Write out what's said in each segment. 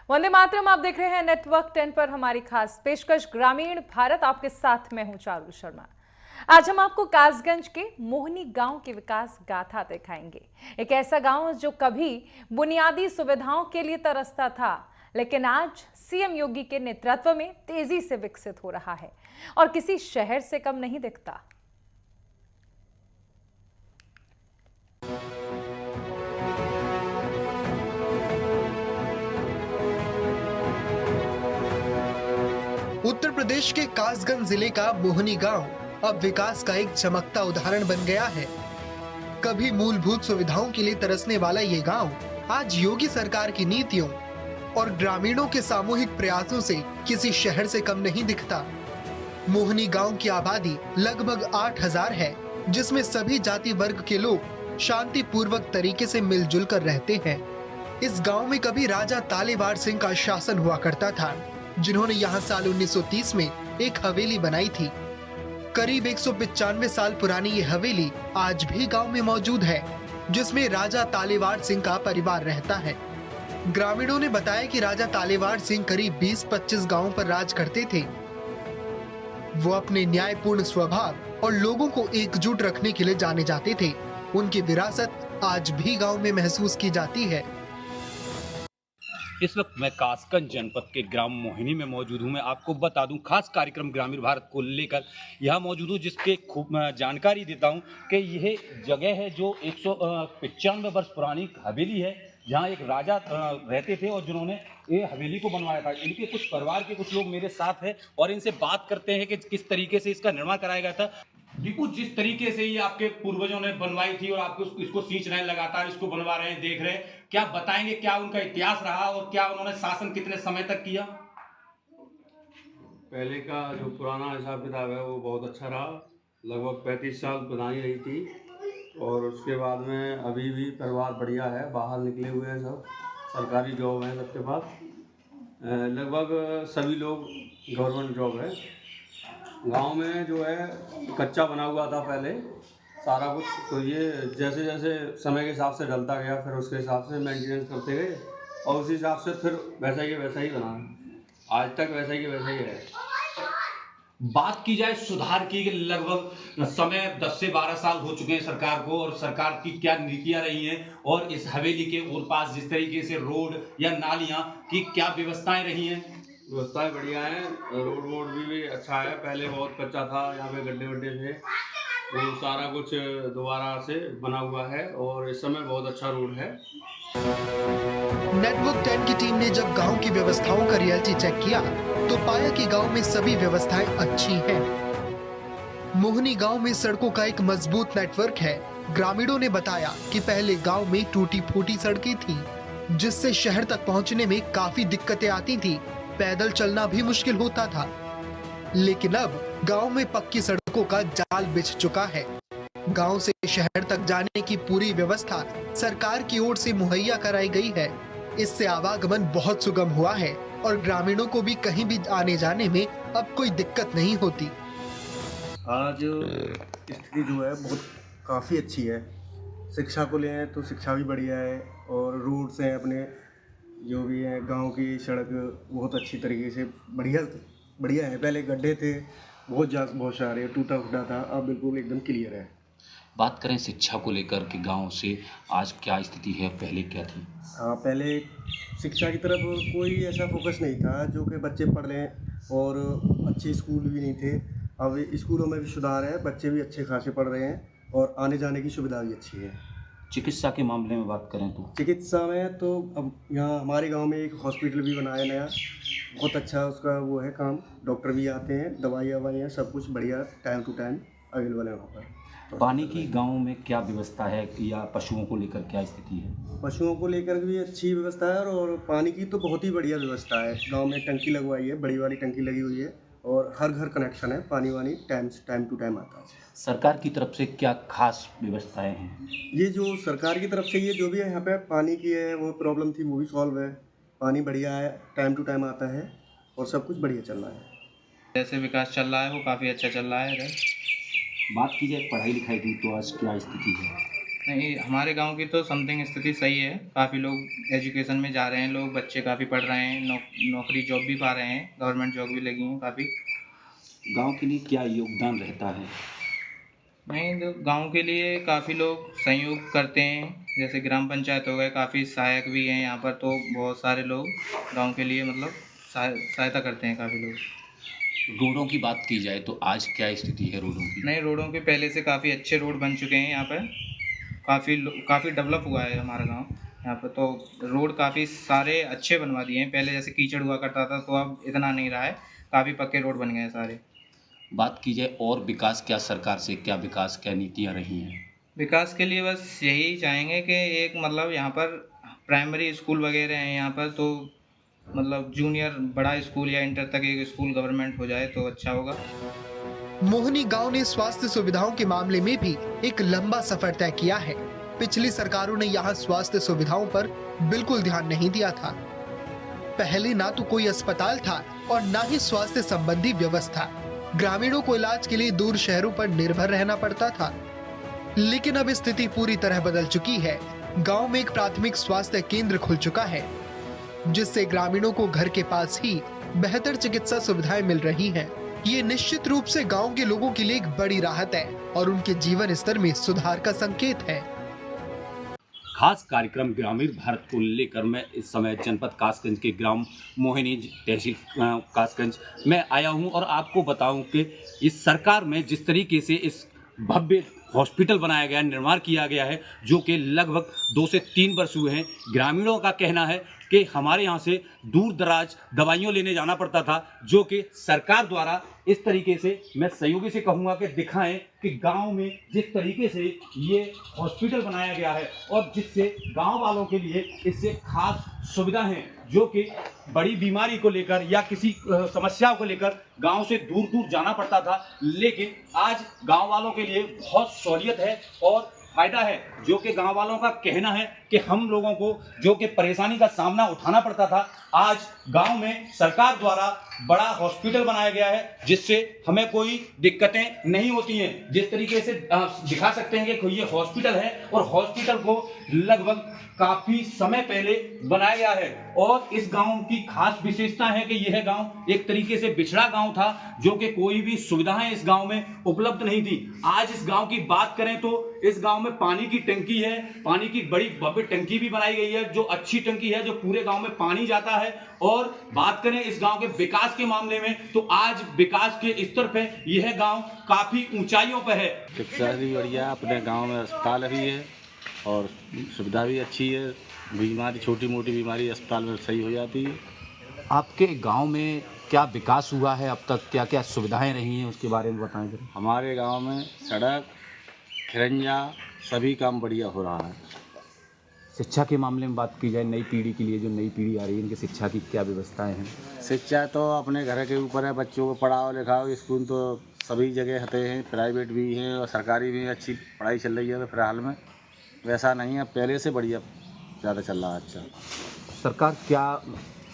वंदे मातरम। आप देख रहे हैं नेटवर्क 10 पर हमारी खास पेशकश ग्रामीण भारत। आपके साथ मैं हूं चारू शर्मा। आज हम आपको कासगंज के मोहनी गांव की विकास गाथा दिखाएंगे। एक ऐसा गांव जो कभी बुनियादी सुविधाओं के लिए तरसता था, लेकिन आज सीएम योगी के नेतृत्व में तेजी से विकसित हो रहा है और किसी शहर से कम नहीं दिखता। उत्तर प्रदेश के कासगंज जिले का मोहनी गांव अब विकास का एक चमकता उदाहरण बन गया है। कभी मूलभूत सुविधाओं के लिए तरसने वाला ये गांव आज योगी सरकार की नीतियों और ग्रामीणों के सामूहिक प्रयासों से किसी शहर से कम नहीं दिखता। मोहनी गांव की आबादी लगभग 8,000 है, जिसमें सभी जाति वर्ग के लोग शांतिपूर्वक तरीके से मिलजुल कर रहते हैं। इस गांव में कभी राजा तालेवार सिंह का शासन हुआ करता था, जिन्होंने यहाँ साल 1930 में एक हवेली बनाई थी। करीब 195 साल पुरानी ये हवेली आज भी गांव में मौजूद है, जिसमें राजा तालेवार सिंह का परिवार रहता है। ग्रामीणों ने बताया कि राजा तालेवार सिंह करीब 20-25 गांवों पर राज करते थे। वो अपने न्यायपूर्ण स्वभाव और लोगों को एकजुट रखने के लिए जाने जाते थे। उनकी विरासत आज भी गांव में महसूस की जाती है। इस वक्त मैं कासगंज जनपद के ग्राम मोहिनी में मौजूद हूं। मैं आपको बता दूं, खास कार्यक्रम ग्रामीण भारत को लेकर यहाँ मौजूद हूँ, जिसके खूब जानकारी देता हूं कि यह जगह है जो 195 वर्ष पुरानी हवेली है, जहाँ एक राजा रहते थे और जिन्होंने ये हवेली को बनवाया था। इनके कुछ परिवार के कुछ लोग मेरे साथ हैं और इनसे बात करते हैं कि किस तरीके से इसका निर्माण कराया गया था। दीपू, जिस तरीके से ये आपके पूर्वजों ने बनवाई थी और आपको इसको सींच रहे हैं, लगातार इसको बनवा रहे हैं, देख रहे हैं, क्या बताएंगे, क्या उनका इतिहास रहा और क्या उन्होंने शासन कितने समय तक किया? पहले का जो पुराना हिसाब किताब है वो बहुत अच्छा रहा। लगभग 35 साल पुरानी रही थी और उसके बाद में अभी भी परिवार बढ़िया है, बाहर निकले हुए हैं, सब सरकारी जॉब है सबके पास। लगभग सभी लोग गवर्नमेंट जॉब है। गांव में जो है कच्चा बना हुआ था पहले सारा कुछ, तो ये जैसे जैसे समय के हिसाब से ढलता गया, फिर उसके हिसाब से मेंटेनेंस करते गए और उसी हिसाब से फिर वैसा ही बना। आज तक वैसा ही है। बात की जाए सुधार की, लगभग समय 10 से 12 साल हो चुके हैं सरकार को, और सरकार की क्या नीतियां रही हैं और इस हवेली के और पास जिस तरीके से रोड या नालियां की क्या व्यवस्थाएं रही हैं? व्यवस्थाएं बढ़िया हैं, रोड भी अच्छा है। पहले बहुत कच्चा था, यहाँ पे गड्ढे वड्ढे थे, तो सारा कुछ दोबारा से बना हुआ है और इस समय बहुत अच्छा रोड है। नेटवर्क 10 की टीम ने जब गांव की व्यवस्थाओं का रियलिटी चेक किया तो पाया कि गांव में सभी व्यवस्थाएं अच्छी हैं। मोहनी गांव में सड़कों का एक मजबूत नेटवर्क है। ग्रामीणों ने बताया कि पहले गांव में टूटी फूटी सड़कें थी, जिससे शहर तक पहुंचने में काफी दिक्कतें आती थी। पैदल चलना भी मुश्किल होता था, लेकिन अब गांव में पक्की सड़कों का जाल बिछ चुका है। गांव से शहर तक जाने की पूरी व्यवस्था सरकार की ओर से मुहैया कराई गई है। इससे आवागमन बहुत सुगम हुआ है और ग्रामीणों को भी कहीं भी आने जाने में अब कोई दिक्कत नहीं होती। आज स्थिति जो है बहुत काफ़ी अच्छी है। शिक्षा को लें तो शिक्षा भी बढ़िया है और रोड्स हैं अपने जो भी है, गांव की सड़क बहुत अच्छी तरीके से बढ़िया है। पहले गड्ढे थे, बहुत सारे टूटा फूटा था, अब बिल्कुल एकदम क्लियर है। बात करें शिक्षा को लेकर कि गांव से आज क्या स्थिति है, पहले क्या थी? हाँ, पहले शिक्षा की तरफ कोई ऐसा फोकस नहीं था जो कि बच्चे पढ़ लें, और अच्छे स्कूल भी नहीं थे। अब स्कूलों में भी सुधार है, बच्चे भी अच्छे खासे पढ़ रहे हैं और आने जाने की सुविधा भी अच्छी है। चिकित्सा के मामले में बात करें तो चिकित्सा में तो अब यहाँ हमारे गांव में एक हॉस्पिटल भी बनाया नया, बहुत अच्छा उसका वो है काम। डॉक्टर भी आते हैं, दवाइयाँ सब कुछ बढ़िया टाइम टू टाइम अवेलेबल है वहाँ पर। पानी की गांव में क्या व्यवस्था है या पशुओं को लेकर क्या स्थिति है? पशुओं को लेकर भी अच्छी व्यवस्था है और पानी की तो बहुत ही बढ़िया व्यवस्था है। गांव में टंकी लगवाई है, बड़ी वाली टंकी लगी हुई है और हर घर कनेक्शन है, पानी वानी टाइम टू टाइम आता है। सरकार की तरफ से क्या खास व्यवस्थाएं हैं? ये जो सरकार की तरफ से ये जो भी है यहाँ पे पानी की है, वो प्रॉब्लम थी वो भी सॉल्व है। पानी बढ़िया है, टाइम टू टाइम आता है और सब कुछ बढ़िया चल रहा है। जैसे विकास चल रहा है वो काफ़ी अच्छा चल रहा है इधर। बात की जाए पढ़ाई लिखाई की तो आज क्या स्थिति है? नहीं, हमारे गांव की तो समथिंग स्थिति सही है। काफ़ी लोग एजुकेशन में जा रहे हैं, लोग बच्चे काफ़ी पढ़ रहे हैं, नौकरी जॉब भी पा रहे हैं, गवर्नमेंट जॉब भी लगी हैं काफ़ी। गांव के लिए क्या योगदान रहता है? नहीं, तो गांव के लिए काफ़ी लोग सहयोग करते हैं, जैसे ग्राम पंचायत हो गए, काफ़ी सहायक भी हैं यहाँ पर। तो बहुत सारे लोग गांव के लिए मतलब सहायता करते हैं काफ़ी लोग। रोडों की बात की जाए तो आज क्या स्थिति है रोडों की? नए रोडों के पहले से काफ़ी अच्छे रोड बन चुके हैं यहाँ पर। काफ़ी डेवलप हुआ है हमारा गांव यहाँ पर। तो रोड काफ़ी सारे अच्छे बनवा दिए हैं। पहले जैसे कीचड़ हुआ करता था, तो अब इतना नहीं रहा है, काफ़ी पक्के रोड बन गए हैं सारे। बात की जाए और विकास, क्या सरकार से क्या विकास, क्या नीतियां रही हैं? विकास के लिए बस यही चाहेंगे कि एक मतलब यहाँ पर प्राइमरी स्कूल वगैरह हैं यहाँ पर, तो मतलब जूनियर बड़ा स्कूल या इंटर तक एक स्कूल गवर्नमेंट हो जाए तो अच्छा होगा। मोहनी गांव ने स्वास्थ्य सुविधाओं के मामले में भी एक लंबा सफर तय किया है। पिछली सरकारों ने यहाँ स्वास्थ्य सुविधाओं पर बिल्कुल ध्यान नहीं दिया था। पहले ना तो कोई अस्पताल था और ना ही स्वास्थ्य संबंधी व्यवस्था। ग्रामीणों को इलाज के लिए दूर शहरों पर निर्भर रहना पड़ता था। लेकिन अब स्थिति पूरी तरह बदल चुकी है। गांव में एक प्राथमिक स्वास्थ्य केंद्र खुल चुका है, जिससे ग्रामीणों को घर के पास ही बेहतर चिकित्सा सुविधाएं मिल रही हैं। ये निश्चित रूप से गांव के लोगों के लिए एक बड़ी राहत है और उनके जीवन स्तर में सुधार का संकेत है। खास कार्यक्रम ग्रामीण भारत को लेकर मैं इस समय जनपद कासगंज के ग्राम मोहिनी, तहसील कासगंज में आया हूं और आपको बताऊं कि इस सरकार में जिस तरीके से इस भव्य हॉस्पिटल बनाया गया, निर्माण किया गया है, जो कि लगभग 2 से 3 वर्ष हुए हैं। ग्रामीणों का कहना है कि हमारे यहाँ से दूर दराज दवाइयों लेने जाना पड़ता था, जो कि सरकार द्वारा इस तरीके से, मैं सहयोगी से कहूँगा कि दिखाएं कि गांव में जिस तरीके से ये हॉस्पिटल बनाया गया है और जिससे गांव वालों के लिए इससे खास सुविधा है, जो कि बड़ी बीमारी को लेकर या किसी समस्या को लेकर गांव से दूर दूर जाना पड़ता था, लेकिन आज गांव वालों के लिए बहुत सहूलियत है और फायदा है, जो कि गांव वालों का कहना है कि हम लोगों को जो कि परेशानी का सामना उठाना पड़ता था, आज गांव में सरकार द्वारा बड़ा हॉस्पिटल बनाया गया है, जिससे हमें कोई दिक्कतें नहीं होती हैं। जिस तरीके से दिखा सकते हैं कि ये हॉस्पिटल है और हॉस्पिटल को लगभग काफी समय पहले बनाया गया है और इस गांव की खास विशेषता है कि यह गांव एक तरीके से बिछड़ा गांव था, जो कि कोई भी सुविधाएं इस गांव में उपलब्ध नहीं थी। आज इस गांव की बात करें तो इस गांव में पानी की टंकी है, पानी की बड़ी भव्य टंकी भी बनाई गई है, जो अच्छी टंकी है, जो पूरे गांव में पानी जाता है। और बात करें इस गांव के विकास के मामले में, तो आज विकास के स्तर पे यह गांव काफी ऊंचाइयों पर है। शिक्षा भी बढ़िया, अपने गांव में अस्पताल भी है और सुविधा भी अच्छी है। बीमारी, छोटी मोटी बीमारी अस्पताल में सही हो जाती है। आपके गांव में क्या विकास हुआ है अब तक, क्या क्या सुविधाएं रही हैं, उसके बारे में बताएं जरा। हमारे गांव में सड़क, खिरंजा, सभी काम बढ़िया हो रहा है। शिक्षा के मामले में बात की जाए, नई पीढ़ी के लिए, जो नई पीढ़ी आ रही है, इनकी शिक्षा की क्या व्यवस्थाएं हैं? शिक्षा तो अपने घर के ऊपर है, बच्चों को पढ़ाओ लिखाओ। स्कूल तो सभी जगह होते हैं, प्राइवेट भी हैं और सरकारी भी अच्छी पढ़ाई चल रही है। तो फिलहाल में वैसा नहीं है, पहले से बढ़िया ज़्यादा चल रहा है। अच्छा, सरकार क्या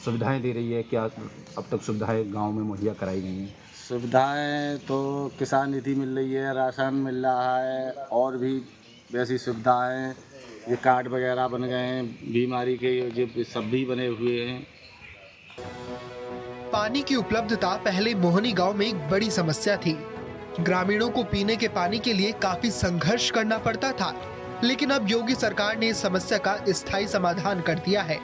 सुविधाएं दे रही है, क्या अब तक सुविधाएं गांव में मुहैया कराई गई हैं? सुविधाएं तो किसान निधि मिल रही है, राशन मिल रहा है और भी वैसी सुविधाएं, ये कार्ड वगैरह बन गए हैं, बीमारी के जो सब भी बने हुए हैं। पानी की उपलब्धता पहले मोहनी गांव में एक बड़ी समस्या थी। ग्रामीणों को पीने के पानी के लिए काफी संघर्ष करना पड़ता था, लेकिन अब योगी सरकार ने इस समस्या का स्थायी समाधान कर दिया है।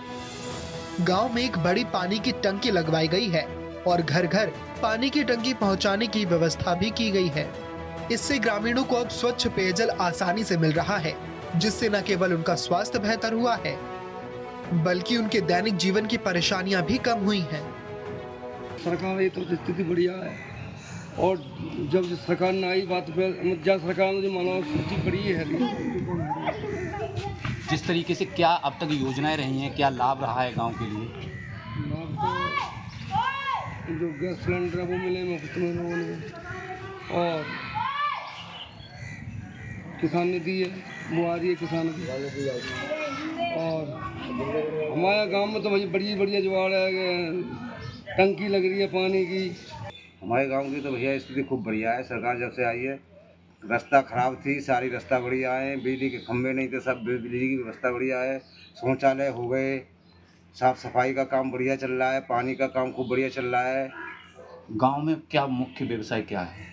गांव में एक बड़ी पानी की टंकी लगवाई गई है और घर घर पानी की टंकी पहुंचाने की व्यवस्था भी की गई है। इससे ग्रामीणों को अब स्वच्छ पेयजल आसानी से मिल रहा है, जिससे न केवल उनका स्वास्थ्य बेहतर हुआ है, बल्कि उनके दैनिक जीवन की परेशानियां भी कम हुई हैं। सरकार ये तो स्थिति बढ़िया है और जब सरकार ने आई बात पे जब सरकार ने जो मानो स्थिति बड़ी है। जिस तरीके से क्या अब तक योजनाएं रही हैं, क्या लाभ रहा है गांव के लिए? लाभ तो जो गैस सिलेंडर है वो मिले मुफ्त में लोगों ने, और किसान निधि है वो आ रही है किसान की, और हमारे गांव में तो भाई बढ़िया जुगाड़ है, टंकी लग रही है पानी की। हमारे गांव की तो भैया स्थिति खूब बढ़िया है। सरकार जब से आई है रास्ता खराब थी, सारी रास्ता बढ़िया है, बिजली के खंभे नहीं थे, सब बिजली की व्यवस्था बढ़िया है, शौचालय हो गए, साफ सफाई का काम बढ़िया चल रहा है, पानी का काम खूब बढ़िया चल रहा है। गांव में क्या मुख्य व्यवसाय क्या है?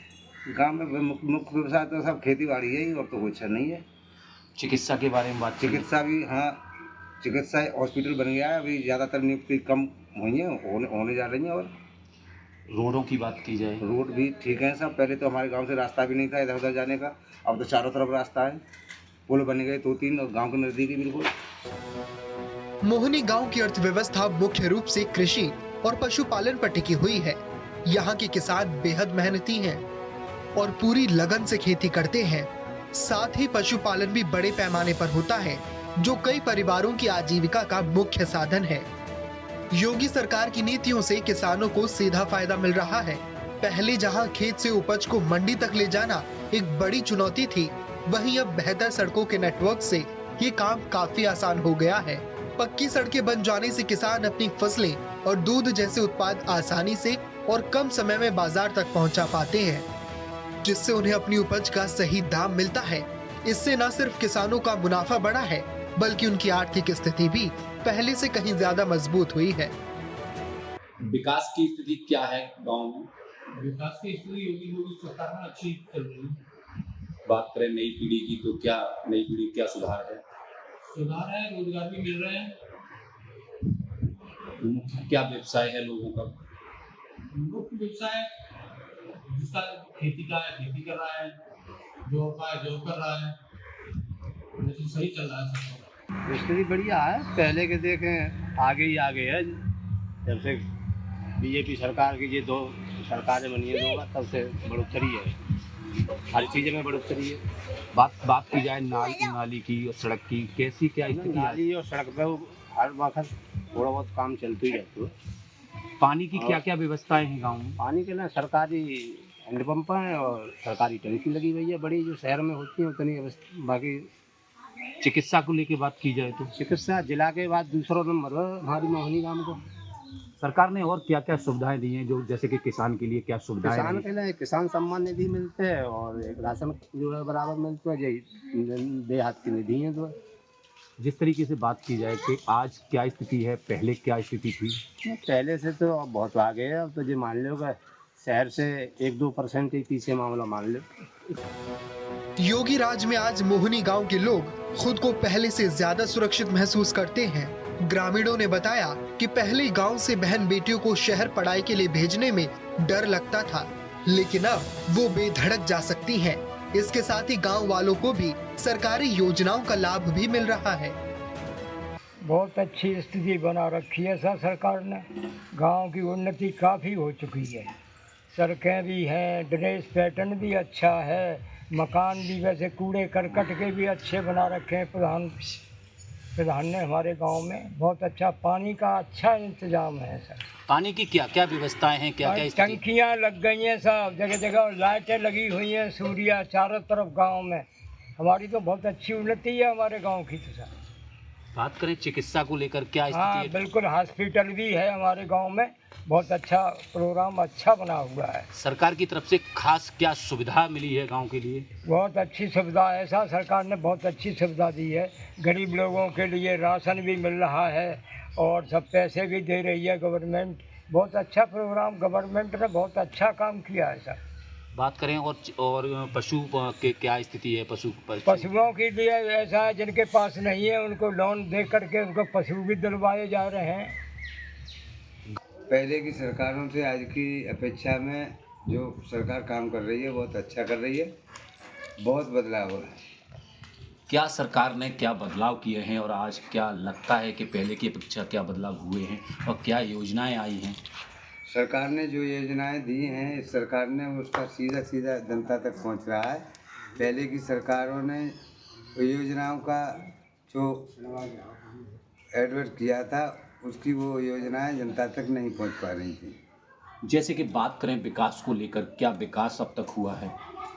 गांव में मुख्य व्यवसाय तो सब खेती बाड़ी है ही, और तो कुछ नहीं है। चिकित्सा के बारे में बात कीजिए। चिकित्सा भी, हाँ, चिकित्सा हॉस्पिटल बन गया है, अभी ज़्यादातर नियुक्ति कम हुई है, होने जा रही हैं। और रोडों की बात की जाए, रोड भी ठीक है सब। पहले तो हमारे गांव से रास्ता भी नहीं था इधर उधर जाने का, अब तो चारों तरफ रास्ता है, पुल बन गए 2-3 और गांव के नज़दीक ही बिल्कुल। मोहनी गांव की अर्थव्यवस्था मुख्य रूप से कृषि और पशुपालन पर टिकी हुई है। यहाँ के किसान बेहद मेहनती हैं और पूरी लगन से खेती करते हैं। साथ ही पशुपालन भी बड़े पैमाने पर होता है, जो कई परिवारों की आजीविका का मुख्य साधन है। योगी सरकार की नीतियों से किसानों को सीधा फायदा मिल रहा है। पहले जहां खेत से उपज को मंडी तक ले जाना एक बड़ी चुनौती थी, वहीं अब बेहतर सड़कों के नेटवर्क से ये काम काफी आसान हो गया है। पक्की सड़कें बन जाने से किसान अपनी फसलें और दूध जैसे उत्पाद आसानी से और कम समय में बाजार तक पहुंचा पाते हैं, जिससे उन्हें अपनी उपज का सही दाम मिलता है। इससे न सिर्फ किसानों का मुनाफा बढ़ा है, बल्कि उनकी आर्थिक स्थिति भी पहले से कहीं ज्यादा मजबूत हुई है। विकास की स्थिति क्या है गांव में? विकास की स्थिति योगी सरकार में अच्छी चल रही है। बात करें नई पीढ़ी की, तो क्या नई पीढ़ी क्या सुधार है? सुधार है, रोजगार भी मिल रहे हैं। मुख्य क्या व्यवसाय है लोगों का? मुख्य व्यवसाय जिसका खेती का है खेती कर रहा है, जॉब का है जॉब कर रहा है, वैसे सही चल रहा है सबका। स्थिति बढ़िया है, पहले के देखें आगे ही आगे है। जब से बीजेपी सरकार की ये 2 सरकारें बनी है, 2 तब से बढ़ोतरी है, हर चीज़ में बढ़ोतरी है। बात की जाए नाली की और सड़क की, कैसी क्या स्थिति है? नाली और सड़क पे हर वक्त थोड़ा बहुत काम चलते ही रहते हैं। पानी की क्या क्या व्यवस्थाएं हैं गाँव में? पानी के ना सरकारी हैंडपम्प है और सरकारी टंकी लगी हुई है, बड़ी जो शहर में होती है उतनी व्यवस्था। बाकी चिकित्सा को लेके बात की जाए तो चिकित्सा जिला के बाद दूसरा नंबर है हमारी मोहनी गाँव को। सरकार ने और क्या क्या सुविधाएं दी हैं, जो जैसे कि किसान के लिए क्या सुविधाएं किसान हैं? के लिए किसान सम्मान निधि मिलते हैं और एक राशन जो है बराबर मिलता है, यही देहात की निधि है। तो जिस तरीके से बात की जाए कि आज क्या स्थिति है, पहले क्या स्थिति थी? पहले से तो अब बहुत आगे है। अब तो जो मान लो कि शहर से 1-2% ही पीछे मामला मान लो। योगी राज में आज मोहनी गांव के लोग खुद को पहले से ज्यादा सुरक्षित महसूस करते हैं। ग्रामीणों ने बताया कि पहले गांव से बहन बेटियों को शहर पढ़ाई के लिए भेजने में डर लगता था, लेकिन अब वो बेधड़क जा सकती हैं। इसके साथ ही गांव वालों को भी सरकारी योजनाओं का लाभ भी मिल रहा है। बहुत अच्छी स्थिति बना रखी है सरकार ने। गांव की उन्नति काफ़ी हो चुकी है, सड़कें भी हैं, ड्रेस पैटर्न भी अच्छा है, मकान भी वैसे कूड़े करकट के भी अच्छे बना रखे हैं प्रधान ने हमारे गांव में। बहुत अच्छा पानी का अच्छा इंतजाम है सर। पानी की क्या क्या व्यवस्थाएं हैं, क्या क्या टंकियां लग गई हैं सब जगह जगह और लाइटें लगी हुई हैं सूर्या चारों तरफ गांव में। हमारी तो बहुत अच्छी उन्नति है हमारे गांव की। तो सर बात करें चिकित्सा को लेकर क्या स्थिति हाँ है? बिल्कुल, हॉस्पिटल भी है हमारे गांव में, बहुत अच्छा प्रोग्राम अच्छा बना हुआ है। सरकार की तरफ से खास क्या सुविधा मिली है गांव के लिए? बहुत अच्छी सुविधा है सर, सरकार ने बहुत अच्छी सुविधा दी है। गरीब लोगों के लिए राशन भी मिल रहा है और सब पैसे भी दे रही है गवर्नमेंट। बहुत अच्छा प्रोग्राम, गवर्नमेंट ने बहुत अच्छा काम किया है सर। बात करें और पशु के क्या स्थिति है? पशुओं के लिए ऐसा है जिनके पास नहीं है उनको लोन दे करके उनको पशु भी दिलवाए जा रहे हैं। पहले की सरकारों से आज की अपेक्षा में जो सरकार काम कर रही है बहुत अच्छा कर रही है, बहुत बदलाव हो रहा है। क्या सरकार ने क्या बदलाव किए हैं और आज क्या लगता है कि पहले की अपेक्षा क्या बदलाव हुए हैं और क्या योजनाएं आई हैं? सरकार ने जो योजनाएं दी हैं, इस सरकार ने उसका सीधा सीधा जनता तक पहुंच रहा है। पहले की सरकारों ने योजनाओं का जो एडवर्ट किया था उसकी वो योजनाएं जनता तक नहीं पहुंच पा रही थी। जैसे कि बात करें विकास को लेकर, क्या विकास अब तक हुआ है?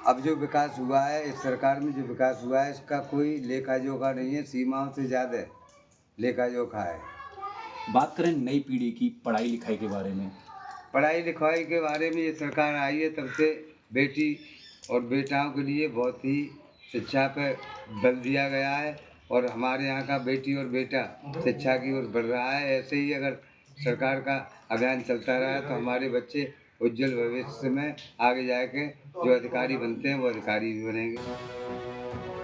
अब जो विकास हुआ है इस सरकार में, जो विकास हुआ है इसका कोई लेखा जोखा नहीं है, सीमाओं से ज़्यादा लेखा जोखा है। बात करें नई पीढ़ी की पढ़ाई लिखाई के बारे में, पढ़ाई लिखाई के बारे में ये सरकार आई है तब से बेटी और बेटाओं के लिए बहुत ही शिक्षा पे बल दिया गया है और हमारे यहाँ का बेटी और बेटा शिक्षा की ओर बढ़ रहा है। ऐसे ही अगर सरकार का अभियान चलता रहा तो हमारे बच्चे उज्जवल भविष्य में आगे जाके जो अधिकारी बनते हैं वो अधिकारी भी बनेंगे।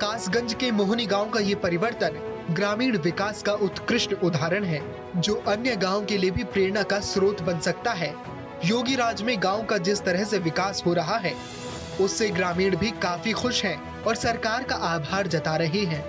कासगंज के मोहनी गांव का ये परिवर्तन ग्रामीण विकास का उत्कृष्ट उदाहरण है, जो अन्य गांव के लिए भी प्रेरणा का स्रोत बन सकता है। योगी राज में गांव का जिस तरह से विकास हो रहा है, उससे ग्रामीण भी काफी खुश हैं और सरकार का आभार जता रहे हैं।